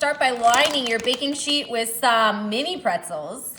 Start by lining your baking sheet with some mini pretzels.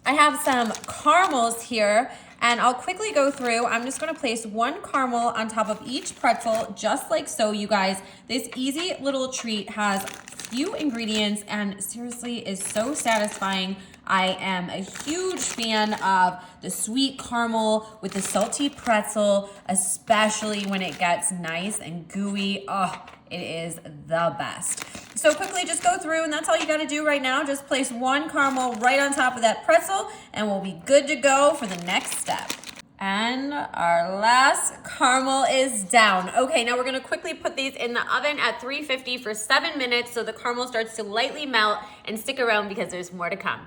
I have some caramels here, and I'll quickly go through. I'm just gonna place one caramel on top of each pretzel, just like so, you guys. This easy little treat has few ingredients and seriously is so satisfying. I am a huge fan of the sweet caramel with the salty pretzel, especially when it gets nice and gooey. Oh, it is the best. So quickly just go through, and that's all you gotta do right now. Just place one caramel right on top of that pretzel and we'll be good to go for the next step. And our last caramel is down. Okay, now we're gonna quickly put these in the oven at 350 for 7 minutes so the caramel starts to lightly melt, and stick around because there's more to come.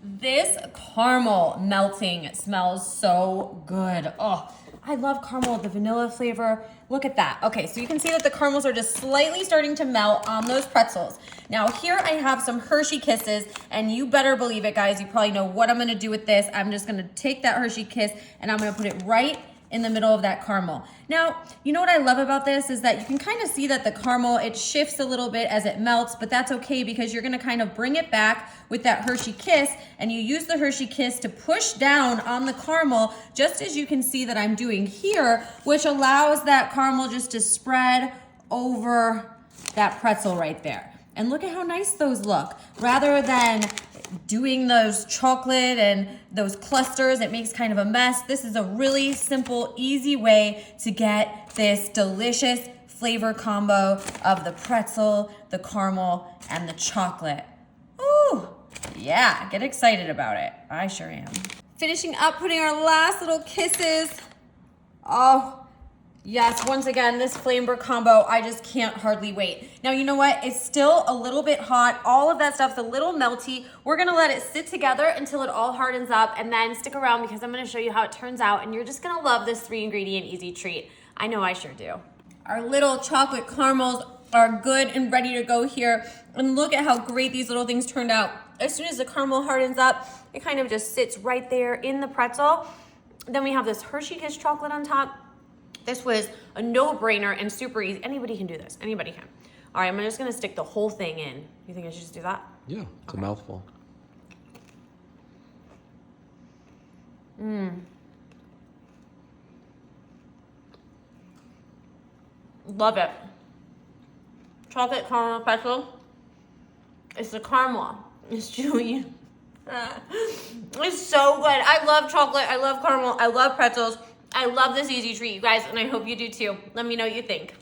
This caramel melting smells so good. Oh, I love caramel, the vanilla flavor. Look at that. Okay, so you can see that the caramels are just slightly starting to melt on those pretzels. Now here I have some Hershey Kisses, and you better believe it, guys. You probably know what I'm gonna do with this. I'm just gonna take that Hershey Kiss and I'm gonna put it right in the middle of that caramel. Now, you know what I love about this is that you can kind of see that the caramel, it shifts a little bit as it melts, but that's okay because you're gonna kind of bring it back with that Hershey Kiss, and you use the Hershey Kiss to push down on the caramel, just as you can see that I'm doing here, which allows that caramel just to spread over that pretzel right there. And look at how nice those look. Rather than doing those chocolate and those clusters, it makes kind of a mess. This is a really simple, easy way to get this delicious flavor combo of the pretzel, the caramel, and the chocolate. Ooh, yeah, get excited about it. I sure am. Finishing up, putting our last little kisses. Oh, yes, once again, this flavor combo, I just can't hardly wait. Now, you know what? It's still a little bit hot. All of that stuff's a little melty. We're gonna let it sit together until it all hardens up, and then stick around because I'm gonna show you how it turns out, and you're just gonna love this 3-ingredient easy treat. I know I sure do. Our little chocolate caramels are good and ready to go here. And look at how great these little things turned out. As soon as the caramel hardens up, it kind of just sits right there in the pretzel. Then we have this Hershey Kiss chocolate on top. This was a no-brainer and super easy. Anybody can do this. Anybody can. All right, I'm just gonna stick the whole thing in. You think I should just do that? Yeah, it's a mouthful. Love it. Chocolate caramel pretzel. It's the caramel. It's chewy. It's so good. I love chocolate. I love caramel. I love pretzels. I love this easy treat, you guys, and I hope you do too. Let me know what you think.